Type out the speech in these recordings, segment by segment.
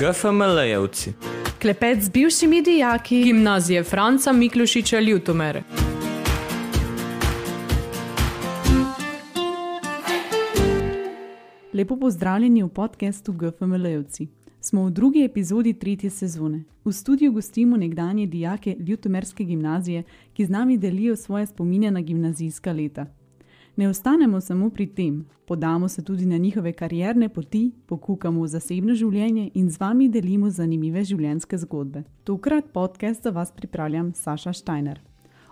GFML-jevci. Klepet z bivšimi dijaki Gimnazije Franca Miklošiča Ljutomer. Lepo pozdravljeni v podcastu GFML-jevci. Smo v drugi epizodi 3. sezone. V studiu gostimo nekdanje dijake Ljutomerske gimnazije, ki z nami delijo svoje spomine na gimnazijska leta. Ne ostanemo samo pri tem, podamo se tudi na njihove karierne poti, pokukamo v zasebno življenje in z vami delimo zanimive življenjske zgodbe. Tokrat podcast za vas pripravljam Saša Štajner.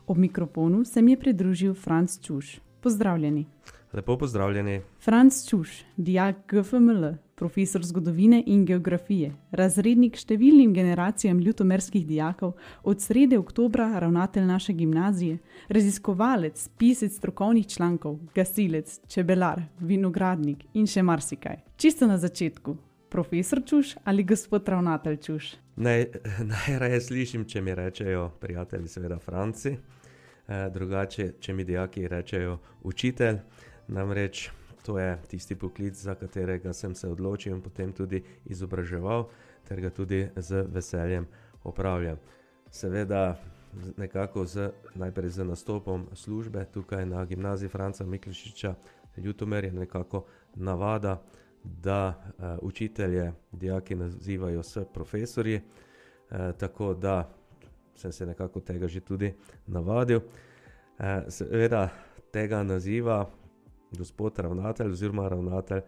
Ob mikrofonu se mi je pridružil Franc Čuš. Pozdravljeni. Lepo pozdravljeni. Franc Čuš, dijak GFML, profesor zgodovine in geografije, razrednik številnim generacijam ljutomerskih dijakov, od srede oktobra ravnatelj naše gimnazije, raziskovalec, pisec strokovnih člankov, gasilec, čebelar, vinogradnik in še marsikaj. Čisto na začetku, profesor Čuš ali gospod ravnatelj Čuš? Najraje slišim, če mi rečejo prijatelji, seveda Franci, drugače, če mi dijaki rečejo učitelj. Namreč to je tisti poklic, za katerega sem se odločil in potem tudi izobraževal, ter ga tudi z veseljem opravljam. Seveda nekako najprej z nastopom službe tukaj na gimnaziji Franca Miklošiča Ljutomer je nekako navada, da učitelje dijaki nazivajo s profesorji, tako da sem se nekako tega že tudi navadil. Seveda tega naziva gospod ravnatelj oziroma ravnatelj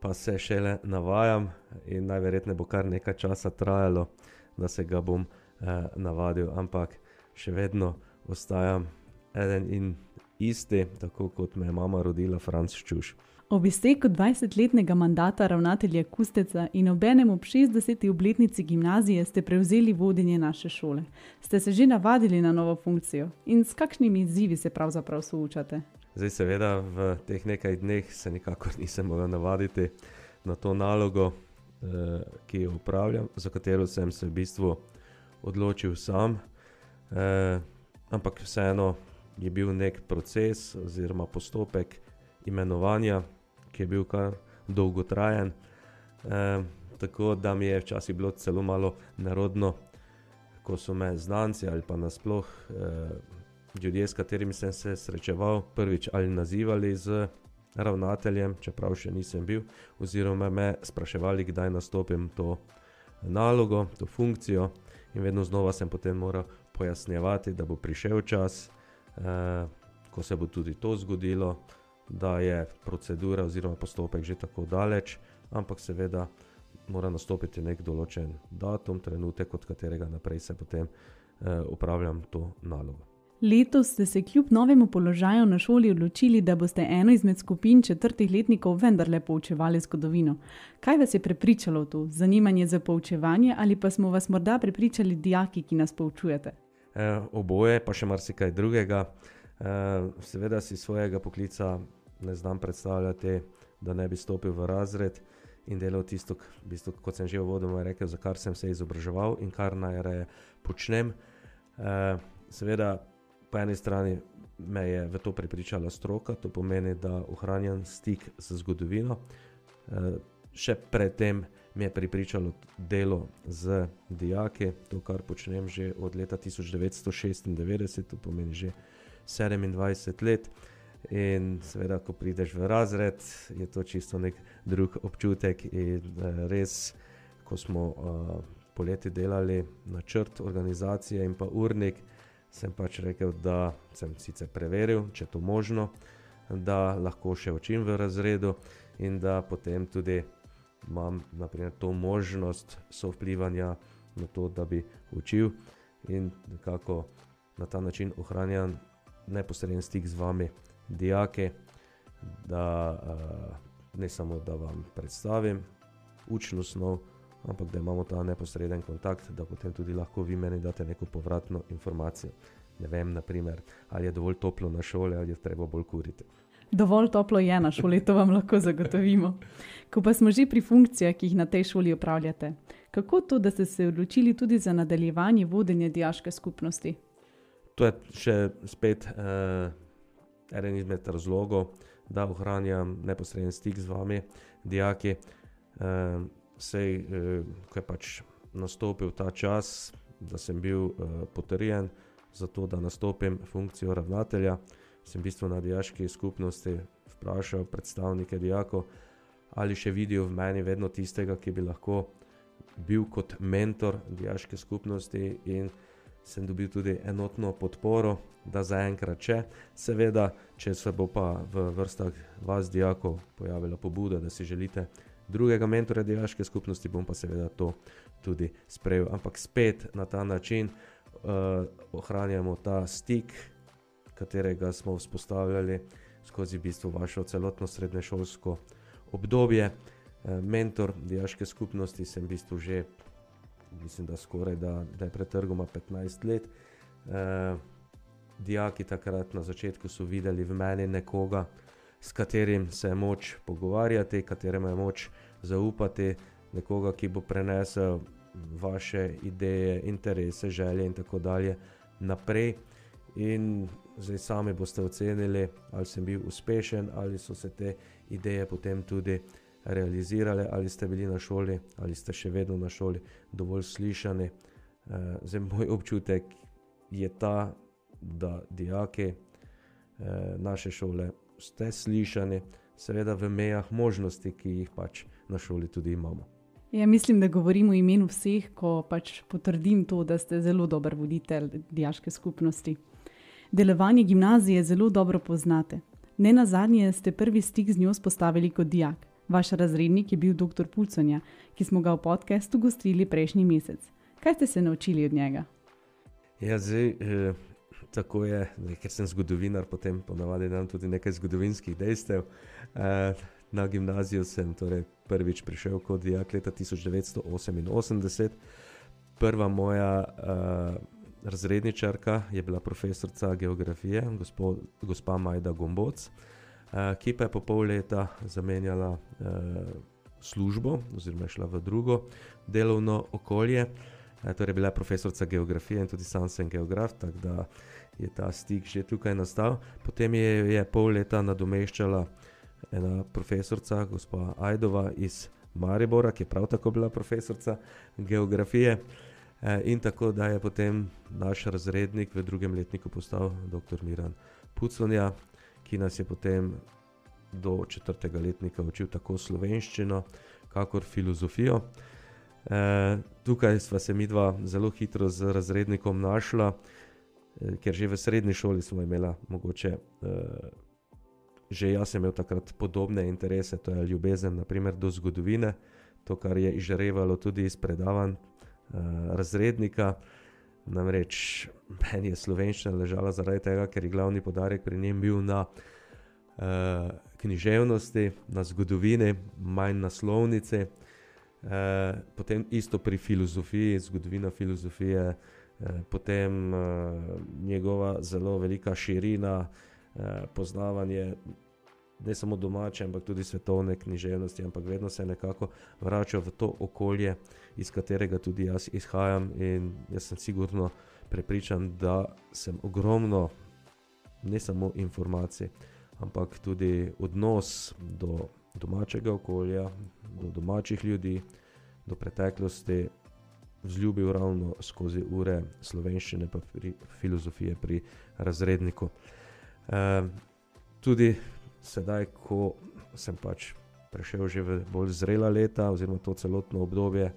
pa se šele navajam in najverjetneje bo kar nekaj časa trajalo, da se ga bom navadil, ampak še vedno ostajam eden in isti, tako kot me je mama rodila, Franc Čuš. Ob izteku 20-letnega mandata ravnatelja Kusteca in obenem ob 60. obletnici gimnazije ste prevzeli vodenje naše šole. Ste se že navadili na novo funkcijo in s kakšnimi izzivi se pravzaprav soočate? Zdaj seveda v teh nekaj dneh se nikakor nisem mogel navaditi na to nalogo, ki jo upravljam, za katero sem se v bistvu odločil sam, ampak vseeno je bil nek proces oziroma postopek imenovanja, ki je bil kar dolgotrajen, tako da mi je včasih bilo celo malo nerodno, ko so me znanci ali pa nasploh ljudje, s katerimi sem se srečeval, prvič ali nazivali z ravnateljem, čeprav še nisem bil, oziroma me spraševali, kdaj nastopim to nalogo, to funkcijo, in vedno znova sem potem moral pojasnjevati, da bo prišel čas, ko se bo tudi to zgodilo, da je procedura oziroma postopek že tako daleč, ampak seveda mora nastopiti nek določen datum, trenutek, od katerega naprej se potem upravljam to nalogo. Letos ste se kljub novemu položaju na šoli odločili, da boste eno izmed skupin četrtih letnikov vendarle poučevali zgodovino. Kaj vas je prepričalo v to? Zanimanje za poučevanje ali pa smo vas morda prepričali dijaki, ki nas poučujete? Oboje, pa še marsikaj drugega. Seveda si svojega poklica ne znam predstavljati, da ne bi stopil v razred in delal tisto, kot sem že uvodoma rekel, za kar sem se izobraževal in kar najraje počnem. Seveda po eni strani me je v to prepričala stroka, to pomeni, da ohranjam stik z zgodovino. Še predtem me je prepričalo delo z dijaki, to kar počnem že od leta 1996, to pomeni že 27 let. In seveda, ko prideš v razred, je to čisto nek drug občutek in res, ko smo poleti delali načrt organizacije in pa urnik, sem pač rekel, da sem sicer preveril, če je to možno, da lahko še učim v razredu in da potem tudi imam naprimer to možnost sovplivanja na to, da bi učil in nekako na ta način ohranjam neposreden stik z vami, dijaki, da ne samo, da vam predstavim učno snov, ampak da imamo ta neposreden kontakt, da potem tudi lahko vi meni date neko povratno informacijo. Ne vem, naprimer, ali je dovolj toplo na šoli ali je treba bolj kuriti. Dovolj toplo je na šoli, to vam lahko zagotovimo. Ko pa smo že pri funkcijah, ki jih na tej šoli opravljate, kako to, da ste se odločili tudi za nadaljevanje vodenja dijaške skupnosti? To je še spet eden izmed razlogov, da ohranjam neposreden stik z vami, dijaki. ko je pač nastopil ta čas, da sem bil potrjen za to, da nastopim funkcijo ravnatelja, sem v bistvu na dijaški skupnosti vprašal predstavnike dijakov, ali še vidijo v meni vedno tistega, ki bi lahko bil kot mentor dijaške skupnosti, in sem dobil tudi enotno podporo, da zaenkrat še. Seveda, če se bo pa v vrstah vas dijakov pojavila pobuda, da si želite drugega mentorja dijaške skupnosti, bom pa seveda to tudi sprejel. Ampak spet na ta način ohranjamo ta stik, katerega smo vzpostavljali skozi v bistvu vašo celotno srednješolsko obdobje. Mentor dijaške skupnosti sem v bistvu že, mislim, da skoraj da je pretrgoma 15 let. Dijaki takrat na začetku so videli v meni nekoga, s katerim se je moč pogovarjati, kateremu je moč zaupati, nekoga, ki bo prenesel vaše ideje, interese, želje in tako dalje naprej. In zdaj sami boste ocenili, ali sem bil uspešen, ali so se te ideje potem tudi realizirale, ali ste bili na šoli, ali ste še vedno na šoli dovolj slišani. Zdaj, moj občutek je ta, da dijaki naše šole ste slišani, seveda v mejah možnosti, ki jih pač na šoli tudi imamo. Ja, mislim, da govorim v imenu vseh, ko pač potrdim to, da ste zelo dober voditelj dijaške skupnosti. Delovanje gimnazije zelo dobro poznate. Nenazadnje ste prvi stik z njo spostavili kot dijak. Vaš razrednik je bil dr. Puconja, ki smo ga v podcastu gostili prejšnji mesec. Kaj ste se naučili od njega? Ja, zdaj, tako je, ker sem zgodovinar, potem ponavadi dam tudi nekaj zgodovinskih dejstev. Na gimnazijo sem torej prvič prišel kot dijak leta 1988. Prva moja razredničarka je bila profesorica geografije, gospa Majda Gomboc, ki pa je po pol leta zamenjala službo oziroma je šla v drugo delovno okolje. Torej bila je profesorica geografije in tudi sam sem geograf, tako da je ta stik že tukaj nastal. Potem je pol leta nadomeščala ena profesorica, gospa Ajdova iz Maribora, ki je prav tako bila profesorica geografije. In tako da je potem naš razrednik v drugem letniku postal dr. Miran Puconja, ki nas je potem do 4. letnika učil tako slovenščino, kakor filozofijo. Tukaj sva se midva zelo hitro z razrednikom našla, ker že v srednji šoli smo imela mogoče, že jaz sem imel takrat podobne interese, to je ljubezen naprimer do zgodovine, to, kar je izžarevalo tudi iz predavanj razrednika. Namreč meni je slovenščina ležala zaradi tega, ker je glavni poudarek pri njem bil na književnosti, na zgodovini, manj na slovnici. Potem isto pri filozofiji, zgodovina filozofije, potem njegova zelo velika širina, poznavanje ne samo domače, ampak tudi svetovne književnosti, ampak vedno se nekako vračal v to okolje, iz katerega tudi jaz izhajam, in jaz sem sigurno prepričan, da sem ogromno ne samo informacij, ampak tudi odnos do domačega okolja, do domačih ljudi, do preteklosti vzljubil ravno skozi ure slovenščine pa pri filozofije pri razredniku. Tudi sedaj, ko sem pač prešel že v bolj zrela leta oziroma to celotno obdobje,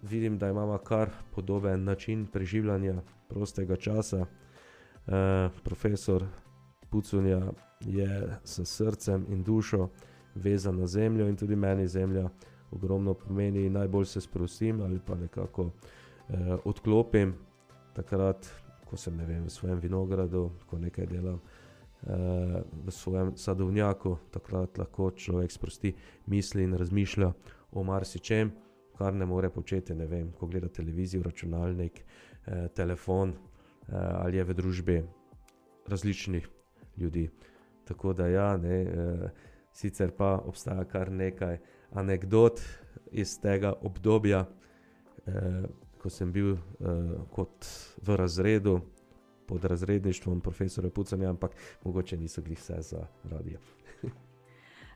vidim, da imamo kar podoben način preživljanja prostega časa. Profesor Puconja je s srcem in dušo vezan na zemljo in tudi meni zemlja ogromno pomeni in najbolj se sprostim ali pa nekako odklopim takrat, ko sem, ne vem, v svojem vinogradu, ko nekaj delam v svojem sadovnjaku, takrat lahko človek sprosti misli in razmišlja o marsičem, kar ne more početi, ne vem, ko gleda televizijo, računalnik, telefon ali je v družbi različnih ljudi. Tako da ja, sicer pa obstaja kar nekaj anekdot iz tega obdobja, ko sem bil kot v razredu pod razredništvom profesora Puconja, ampak mogoče niso glih vse za radio.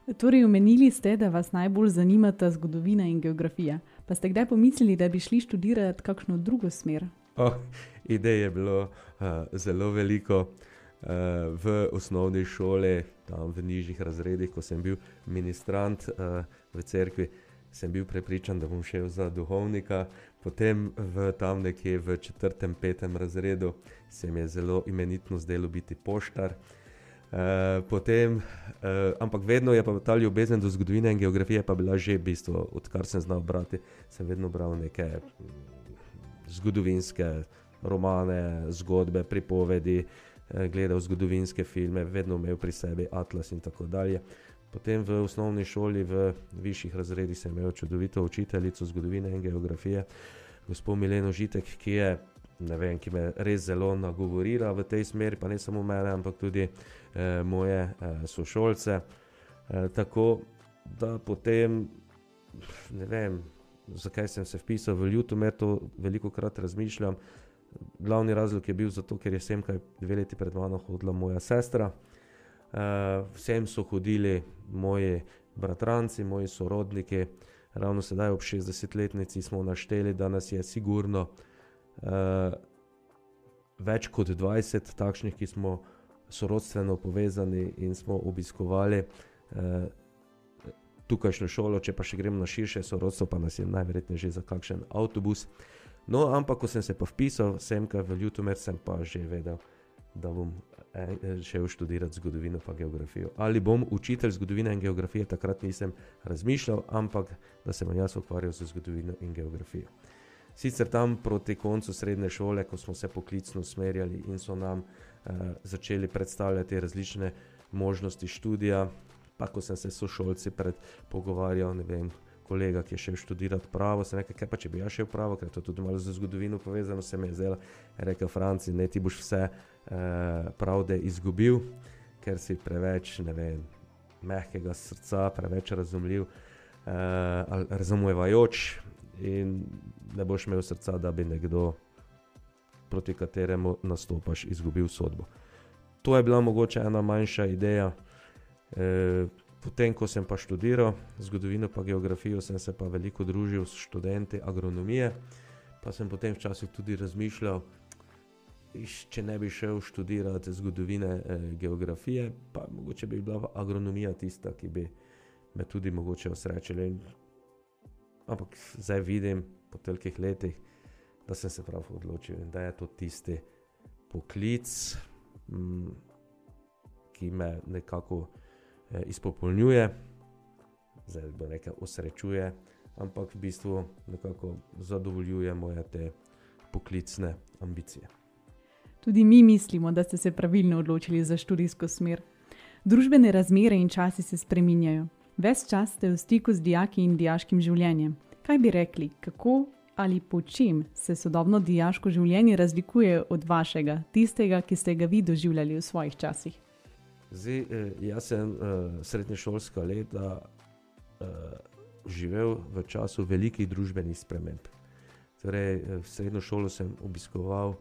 Torej, omenili ste, da vas najbolj zanimata zgodovina in geografija. Pa ste kdaj pomislili, da bi šli študirati kakšno drugo smer? Idej je bilo zelo veliko. V osnovni šoli, tam v nižjih razredih, ko sem bil ministrant v cerkvi, sem bil prepričan, da bom šel za duhovnika. Potem tam nekje v 4., 5. razredu se mi je zelo imenitno zdelo biti poštar. Ampak vedno je pa ta ljubezen do zgodovine in geografije pa bila že bistvo, odkar sem znal brati. Sem vedno bral neke zgodovinske romane, zgodbe, pripovedi, gledal zgodovinske filme, vedno imel pri sebi atlas in tako dalje. Potem v osnovni šoli, v višjih razredih sem imel čudovito učiteljico zgodovine in geografije, gospo Mileno Žitek, ki me res zelo nagovorila v tej smeri, pa ne samo mene, ampak tudi moje sošolce. Tako da potem, ne vem, zakaj sem se vpisal v Ljutomer, to velikokrat razmišljam. Glavni razlog je bil zato, ker je semkaj 2 leti pred mano hodila moja sestra. Vsem so hodili moji bratranci, moji sorodniki. Ravno sedaj ob 60-letnici smo našteli, da nas je sigurno več kot 20 takšnih, ki smo sorodstveno povezani in smo obiskovali tukajšnjo šolo. Če pa še gremo na širše sorodstvo, pa nas je najverjetneje že za kakšen avtobus. No, ampak ko sem se pa vpisal semkaj v Ljutomer, sem pa že vedel, da bom šel študirati zgodovino pa geografijo. Ali bom učitelj zgodovine in geografije, takrat nisem razmišljal, ampak da se bom jaz ukvarjal z zgodovino in geografijo. Sicer tam proti koncu srednje šole, ko smo se poklicno usmerjali in so nam začeli predstavljati različne možnosti študija, pa ko sem se s sošolci pogovarjal, ne vem, kolega, ki je šel študirati pravo, sem rekel, kaj pa če bi jaz šel pravo, ker je to tudi malo z zgodovino povezano, se mi je zdelo, rekel Franci, ne, ti boš vse pravde izgubil, ker si preveč, ne vem, mehkega srca, preveč razumljiv, razumevajoč in ne boš imel srca, da bi nekdo, proti kateremu nastopaš, izgubil sodbo. To je bila mogoče ena manjša ideja. Potem, ko sem pa študiral zgodovino pa geografijo, sem se pa veliko družil s študenti agronomije, pa sem potem včasih tudi razmišljal, če ne bi šel študirati zgodovine geografije, pa mogoče bi bila agronomija tista, ki bi me tudi mogoče osrečila. Ampak zdaj vidim po tolikih letih, da sem se prav odločil in da je to tisti poklic, ki me nekako izpopolnjuje, zdaj bo rekel osrečuje, ampak v bistvu nekako zadovoljuje moje te poklicne ambicije. Tudi mi mislimo, da ste se pravilno odločili za študijsko smer. Družbene razmere in časi se spreminjajo. Ves čas ste v stiku z dijaki in dijaškim življenjem. Kaj bi rekli, kako ali po čem se sodobno dijaško življenje razlikuje od vašega, tistega, ki ste ga vi doživljali v svojih časih? Zdaj, jaz sem srednješolska leta živel v času velikih družbenih sprememb. Torej, srednjo šolo sem obiskoval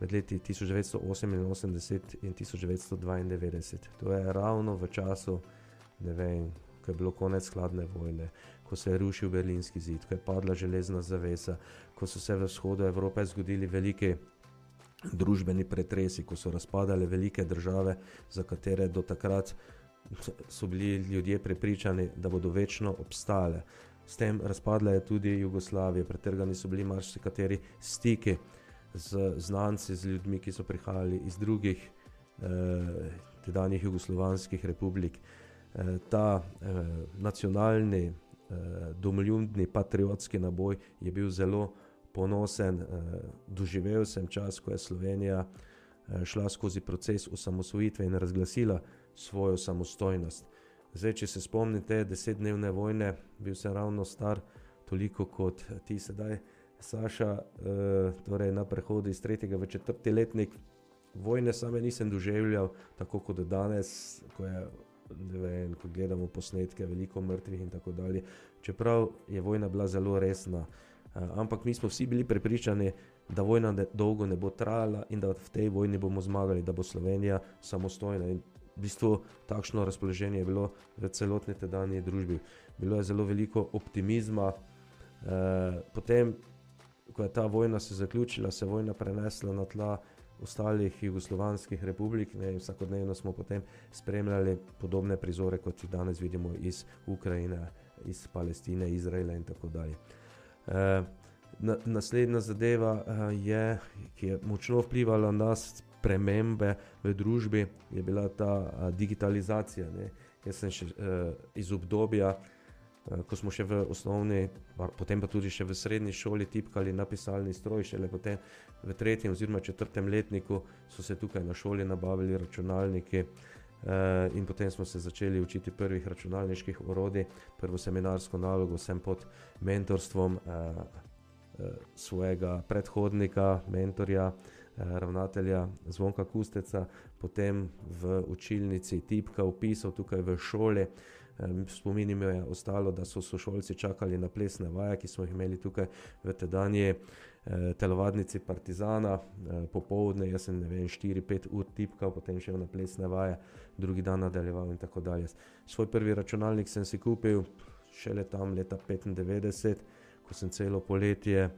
med leti 1988 in 1992. To je ravno v času, ne vem, ko je bilo konec hladne vojne, ko se je rušil Berlinski zid, ko je padla železna zavesa, ko so se v vzhodu Evrope zgodili veliki družbeni pretresi, ko so razpadale velike države, za katere do takrat so bili ljudje prepričani, da bodo večno obstale. S tem razpadla je tudi Jugoslavija, pretrgani so bili marsikateri stiki z znanci, z ljudmi, ki so prihajali iz drugih tedanjih jugoslovanskih republik. Ta nacionalni, domoljubni, patriotski naboj je bil zelo ponosen. Doživel sem čas, ko je Slovenija šla skozi proces osamosvojitve in razglasila svojo samostojnost. Zdaj, če se spomnite 10-dnevne vojne, bil sem ravno star toliko kot ti sedaj, Saša, torej na prehodu iz 3. v 4. letnik. Vojne same nisem doživljal tako kot danes, ko je, ne vem, ko gledamo posnetke, veliko mrtvih in tako dalje. Čeprav je vojna bila zelo resna, ampak mi smo vsi bili prepričani, da vojna dolgo ne bo trajala in da v tej vojni bomo zmagali, da bo Slovenija samostojna. In v bistvu takšno razpoloženje je bilo v celotni tedanji družbi. Bilo je zelo veliko optimizma. Potem, ko je ta vojna se zaključila, se je vojna prenesla na tla ostalih jugoslovanskih republik, ne, vsakodnevno smo potem spremljali podobne prizore, kot jih danes vidimo iz Ukrajine, iz Palestine, Izraela in tako dalje. Naslednja zadeva, ki je močno vplivala na spremembe v družbi, je bila ta digitalizacija. Ne. Jaz sem še iz obdobja, ko smo še v osnovni, potem pa tudi še v srednji šoli tipkali na pisalni stroj, šele potem v 3. oziroma 4. letniku so se tukaj na šoli nabavili računalniki in potem smo se začeli učiti prvih računalniških orodij. Prvo seminarsko nalogo sem pod mentorstvom svojega predhodnika, mentorja, ravnatelja Zvonka Kusteca, potem v učilnici tipkal, pisal tukaj v šoli. Spominim je ostalo, da so sošolci čakali na plesne vaje, ki smo jih imeli tukaj v tedanji telovadnici Partizana. Popoldne, jaz sem 4-5 ur tipkal, potem šel na plesne vaje, drugi dan nadaljeval in tako dalje. Svoj prvi računalnik sem si kupil šele tam leta 1995, ko sem celo poletje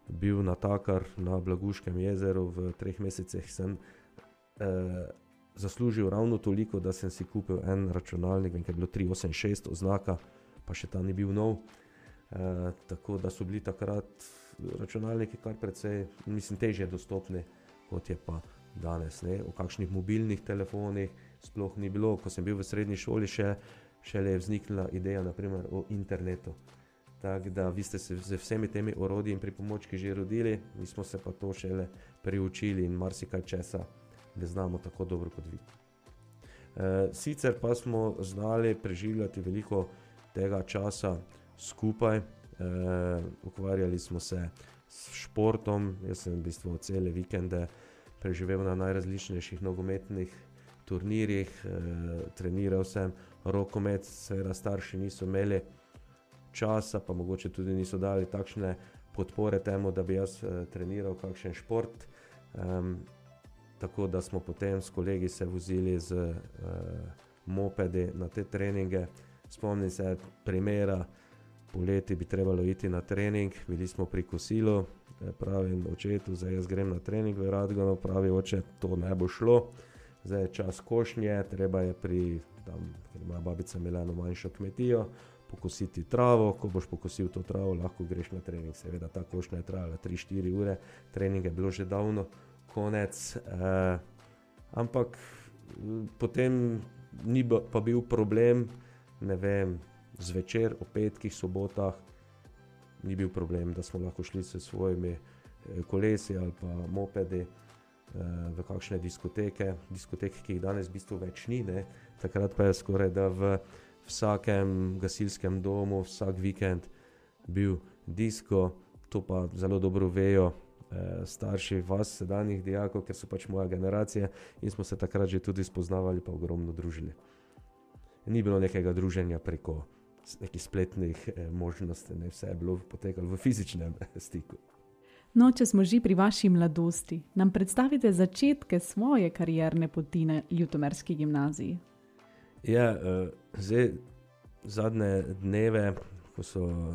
bil natakar na Blaguškem jezeru. V 3 mesecih sem zaslužil ravno toliko, da sem si kupil en računalnik, vem, ker je bilo 386 oznaka, pa še ta ni bil nov. Tako da so bili takrat računalniki kar precej, mislim, težje dostopni, kot je pa danes. Ne? O kakšnih mobilnih telefonih sploh ni bilo. Ko sem bil v srednji šoli, šele je vzniknila ideja naprimer o internetu. Tako da vi ste se z vsemi temi orodji in pripomočki že rodili, mi smo se pa to šele priučili in marsikaj česa ne znamo tako dobro kot vi. Sicer pa smo znali preživljati veliko tega časa skupaj, ukvarjali smo se s športom, jaz sem v bistvu cele vikende preživel na najrazličnejših nogometnih turnirjih, treniral sem rokomet, seveda starši niso imeli časa, pa mogoče tudi niso dali takšne podpore temu, da bi jaz treniral kakšen šport. Tako da smo potem s kolegi se vozili z mopedi na te treninge. Spomnim se primera, poleti bi trebalo iti na trening, bili smo pri kosilu, pravim očetu, zdaj jaz grem na trening v Radgonu, pravi oče, to ne bo šlo, zdaj je čas košnje, treba je tam, ker moja babica imela eno manjšo kmetijo, pokositi travo, ko boš pokosil to travo, lahko greš na trening. Seveda ta košnja je trajala 3-4 ure, trening je bilo že davno konec, ampak potem ni pa bil problem, ne vem, zvečer, o petkih, sobotah, ni bil problem, da smo lahko šli s svojimi kolesi ali pa mopedi v kakšne diskoteke, ki jih danes v bistvu več ni, ne? Takrat pa je skoraj da v vsakem gasilskem domu, vsak vikend bil disko, to pa zelo dobro vejo starši vas, sedanjih dijakov, ker so pač moja generacija in smo se takrat že tudi spoznavali pa ogromno družili. Ni bilo nekega druženja preko nekih spletnih možnosti, ne, vse je bilo potekalo v fizičnem stiku. No, če smo že pri vaši mladosti, nam predstavite začetke svoje karierne poti na Ljutomerski gimnaziji. Ja, zdaj zadnje dneve,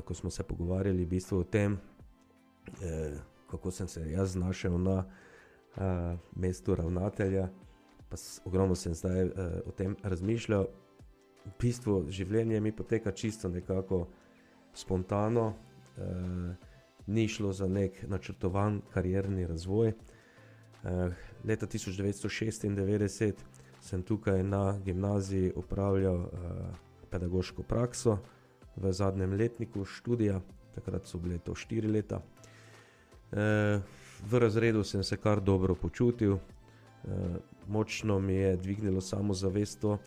ko smo se pogovarjali v bistvu o tem, kako sem se jaz znašel na mestu ravnatelja, pa ogromno sem zdaj o tem razmišljal. V bistvu življenje mi poteka čisto nekako spontano, ni šlo za nek načrtovan karierni razvoj. Leta 1996 sem tukaj na gimnaziji opravljal pedagoško prakso v zadnjem letniku študija, takrat so bile to 4 leta. V razredu sem se kar dobro počutil, močno mi je dvignilo samozavest to,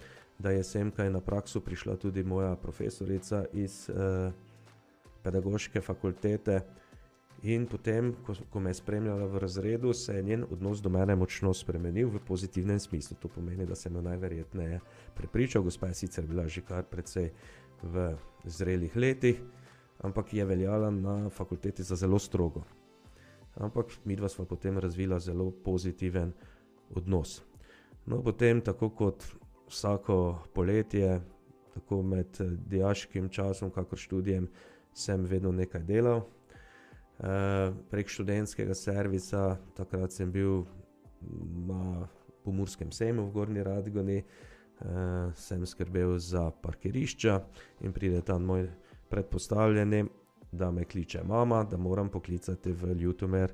da je semkaj na prakso prišla tudi moja profesorica iz pedagoške fakultete in potem, ko me je spremljala v razredu, se je njen odnos do mene močno spremenil v pozitivnem smislu. To pomeni, da sem jo najverjetneje prepričal, gospa je sicer bila že kar precej v zrelih letih, ampak je veljala na fakulteti za zelo strogo. Ampak midva sva potem razvila zelo pozitiven odnos. No, potem, tako kot vsako poletje, tako med dijaškim časom, kakor študijem, sem vedno nekaj delal. Prek študentskega servisa, takrat sem bil na Pomurskem sejmu v Gornji Radgoni, sem skrbel za parkirišča in pride tam moj predpostavljeni, da me kliče mama, da moram poklicati v Ljutomer,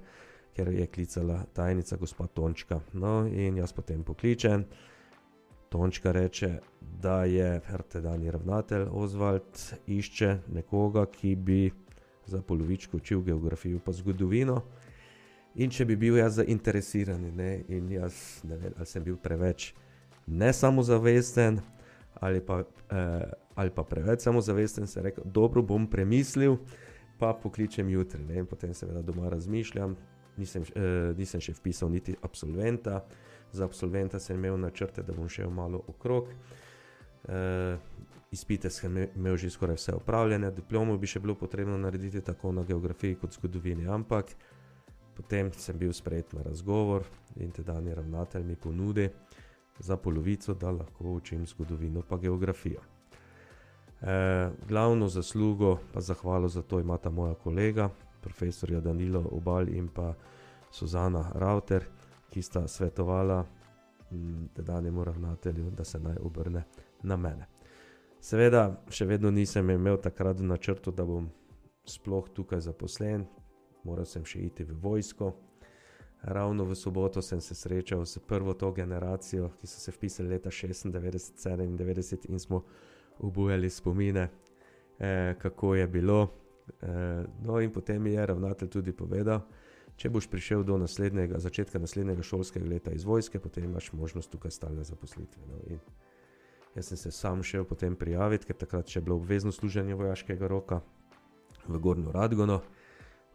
ker je klicala tajnica gospa Tončka. No in jaz potem pokličem. Tončka reče, da je tedajni ravnatelj Osvald išče nekoga, ki bi za polovičko učil geografijo pa zgodovino in če bi bil jaz zainteresiran, ne? In jaz ne vem, ali sem bil preveč nesamozavesten ali pa preveč samozavesten, sem rekel, dobro, bom premislil, pa pokličem jutri, ne? In potem seveda doma razmišljam, nisem še vpisal niti absolventa, za absolventa sem imel načrte, da bom šel malo okrog, izpite sem imel že skoraj vse opravljene, diplomo bi še bilo potrebno narediti tako na geografiji kot zgodovini, ampak potem sem bil sprejet na razgovor in tedajni ravnatelj mi ponudi za polovico, da lahko učim zgodovino pa geografijo. Glavno zaslugo pa zahvalo za to imata moja kolega, profesorja Danilo Obal in pa Suzana Rauter, ki sta svetovala tedajnemu ravnatelju, da se naj obrne na mene. Seveda, še vedno nisem imel takrat v načrtu, da bom sploh tukaj zaposlen, moral sem še iti v vojsko. Ravno v soboto sem se srečal s prvo to generacijo, ki so se vpisali leta 96, 97 in smo obujali spomine, kako je bilo. No in potem mi je ravnatelj tudi povedal, če boš prišel do začetka naslednjega šolskega leta iz vojske, potem imaš možnost tukaj stalne zaposlitve. No, in jaz sem se sam šel potem prijaviti, ker takrat še bilo obvezno služenje vojaškega roka v Gornjo Radgono,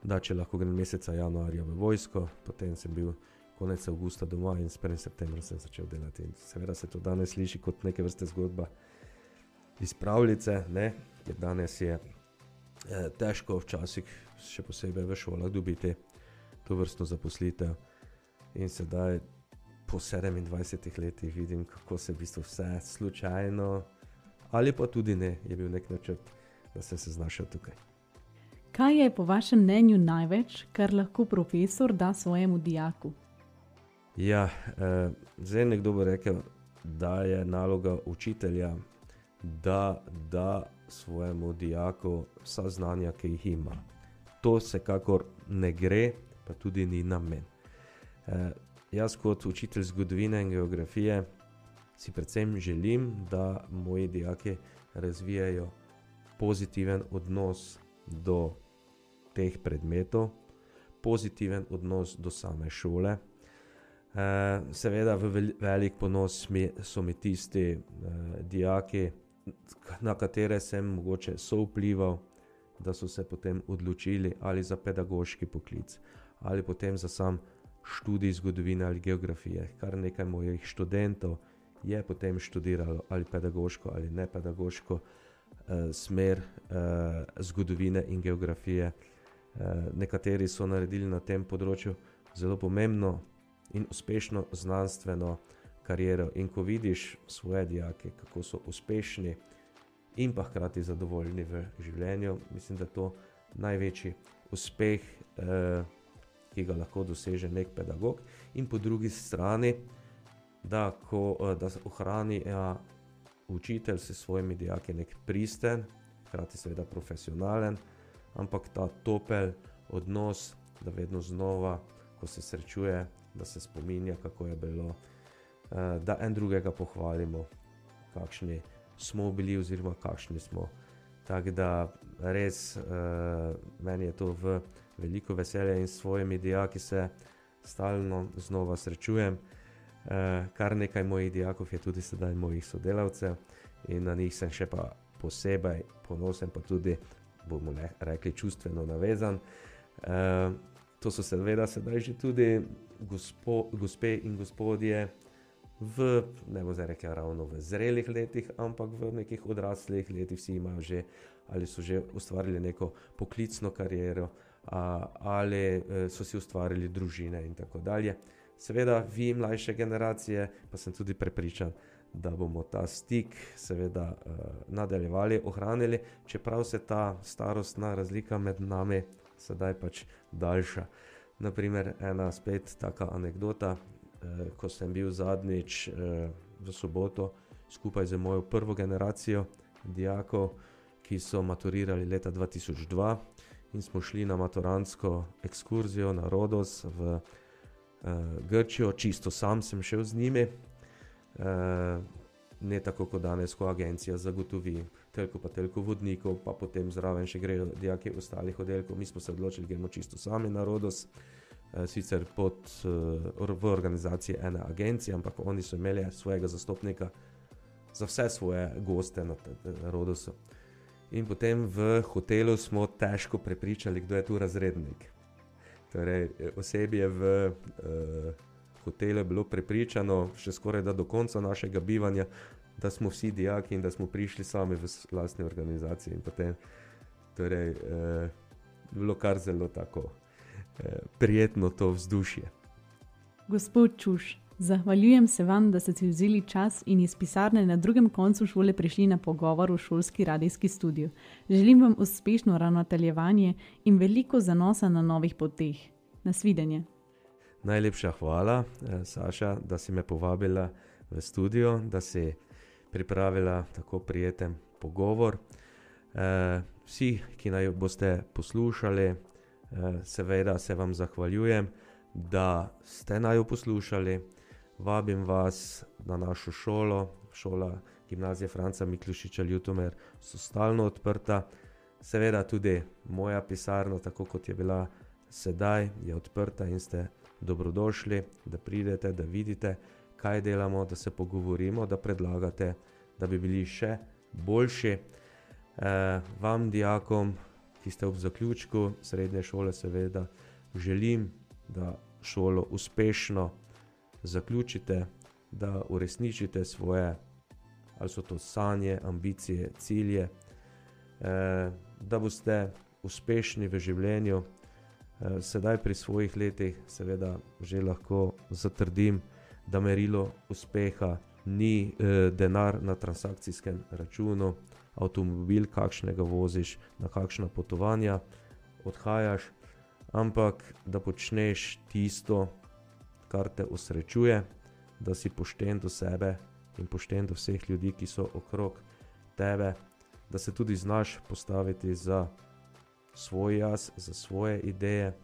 da če lahko grem meseca januarja v vojsko, potem sem bil konec avgusta doma in s 1. septembrom sem začel delati. In seveda se to danes sliši kot neke vrste zgodba iz pravljice, ne? Ker danes je težko včasih, še posebej v šolah, dobiti to vrstno zaposlitev. In sedaj po 27 letih vidim, kako se v bistvu vse slučajno, ali pa tudi ne, je bil nek načrt, da sem se znašel tukaj. Kaj je po vašem mnenju največ, kar lahko profesor da svojemu dijaku? Ja, zdaj nekdo bo rekel, da je naloga učitelja, da da svojemu dijaku vsa znanja, ki jih ima. To vsekakor ne gre, pa tudi ni namen. Jaz kot učitelj zgodovine in geografije si predvsem želim, da moji dijaki razvijajo pozitiven odnos do teh predmetov, pozitiven odnos do same šole. Seveda velik ponos so mi tisti dijaki, na katere sem mogoče sovplival, da so se potem odločili ali za pedagoški poklic, ali potem za sam študij zgodovine ali geografije. Kar nekaj mojih študentov je potem študiralo ali pedagoško ali nepedagoško smer zgodovine in geografije. Nekateri so naredili na tem področju zelo pomembno in uspešno znanstveno kariero. In ko vidiš svoje dijake, kako so uspešni in pa hkrati zadovoljni v življenju, mislim, da je to največji uspeh, ki ga lahko doseže nek pedagog. In po drugi strani, da ohrani učitelj s svojimi dijaki nek pristen, hkrati seveda profesionalen, ampak ta topel odnos, da vedno znova, ko se srečuje, da se spominja, kako je bilo, da en drugega pohvalimo, kakšni smo bili oziroma kakšni smo. Tako da res meni je to v veliko veselje in s svojimi dijaki se stalno znova srečujem. Kar nekaj mojih dijakov je tudi sedaj mojih sodelavcev in na njih sem še pa posebej ponosen, pa tudi, bomo rekli, čustveno navezan. To so seveda sedaj že tudi gospe in gospodje ne bom zdaj rekel ravno v zrelih letih, ampak v nekih odraslih letih. Vsi imajo že ali so že ustvarili neko poklicno kariero ali so si ustvarili družine in tako dalje. Seveda vi mlajše generacije, pa sem tudi prepričan, da bomo ta stik seveda nadaljevali, ohranili, čeprav se ta starostna razlika med nami sedaj pač daljša. Naprimer, ena spet taka anekdota, ko sem bil zadnjič v soboto skupaj z mojo prvo generacijo dijakov, ki so maturirali leta 2002 in smo šli na maturantsko ekskurzijo na Rodos v Grčijo, čisto sam sem šel z njimi, ne tako kot danes, ko agencija zagotovi toliko vodnikov, pa potem zraven še grejo dijaki ostalih oddelkov. Mi smo se odločili, gremo čisto sami na Rodos, sicer v organizaciji ene agencije, ampak oni so imeli svojega zastopnika za vse svoje goste na Rodosu. In potem v hotelu smo težko prepričali, kdo je tu razrednik. Torej, osebje v hotelu je bilo prepričano še skoraj da do konca našega bivanja, da smo vsi dijaki in da smo prišli sami v lastni organizaciji. In potem torej, bilo kar zelo tako prijetno to vzdušje. Gospod Čuš, zahvaljujem se vam, da ste si vzeli čas in iz pisarne na drugem koncu šole prišli na pogovor v šolski radijski studio. Želim vam uspešno ravnateljevanje in veliko zanosa na novih poteh. Nasvidenje. Najlepša hvala, Saša, da si me povabila v studio, da si pripravila tako prijeten pogovor. Vsi, ki naj boste poslušali, seveda se vam zahvaljujem, da ste naj poslušali. Vabim vas na našo šolo, šola Gimnazije Franca Miklošiča Ljutomer so stalno odprta. Seveda tudi moja pisarna, tako kot je bila sedaj, je odprta in ste dobrodošli, da pridete, da vidite, kaj delamo, da se pogovorimo, da predlagate, da bi bili še boljši. Vam, dijakom, ki ste ob zaključku srednje šole, seveda želim, da šolo uspešno zaključite, da uresničite svoje, ali so to sanje, ambicije, cilje, da boste uspešni v življenju. Sedaj pri svojih letih seveda že lahko zatrdim, da merilo uspeha ni denar na transakcijskem računu, avtomobil, kakšnega voziš, na kakšna potovanja odhajaš, ampak da počneš tisto, kar te osrečuje, da si pošten do sebe in pošten do vseh ljudi, ki so okrog tebe, da se tudi znaš postaviti za svoj jaz, za svoje ideje,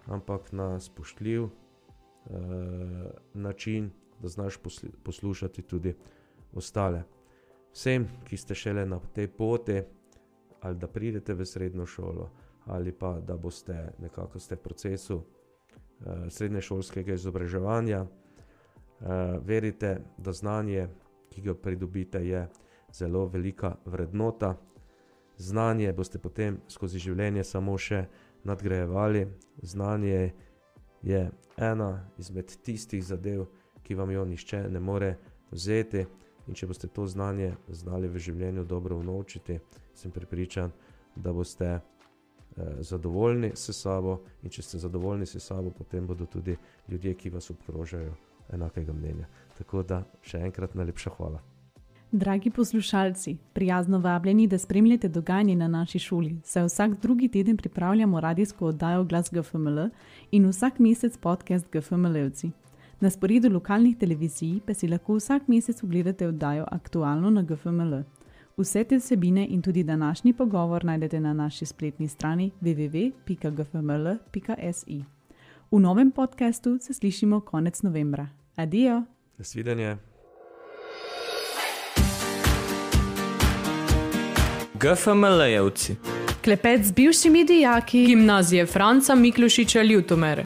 ampak na spoštljiv način, da znaš poslušati tudi ostale. Vsem, ki ste šele na tej poti, ali da pridete v srednjo šolo, ali pa da boste nekako v procesu srednješolskega izobraževanja, verite, da znanje, ki ga pridobite, je zelo velika vrednota. Znanje boste potem skozi življenje samo še nadgrajevali. Znanje je ena izmed tistih zadev, ki vam jo nihče ne more vzeti, in če boste to znanje znali v življenju dobro unovčiti, sem prepričan, da boste zadovoljni s sabo, in če ste zadovoljni s sabo, potem bodo tudi ljudje, ki vas obkrožajo, enakega mnenja. Tako da še enkrat najlepša hvala. Dragi poslušalci, prijazno vabljeni, da spremljate dogajanje na naši šoli, saj vsak drugi teden pripravljamo radijsko oddajo Glas GFML in vsak mesec podcast GFML-evci. Na sporedu lokalnih televizij pa si lahko vsak mesec ogledate oddajo Aktualno na GFML. Vse te vsebine in tudi današnji pogovor najdete na naši spletni strani www.gfml.si. V novem podcastu se slišimo konec novembra. Adijo! Nasvidenje! GFML-jevci. Klepet z bivšimi dijaki Gimnazije Franca Miklošiča Ljutomere.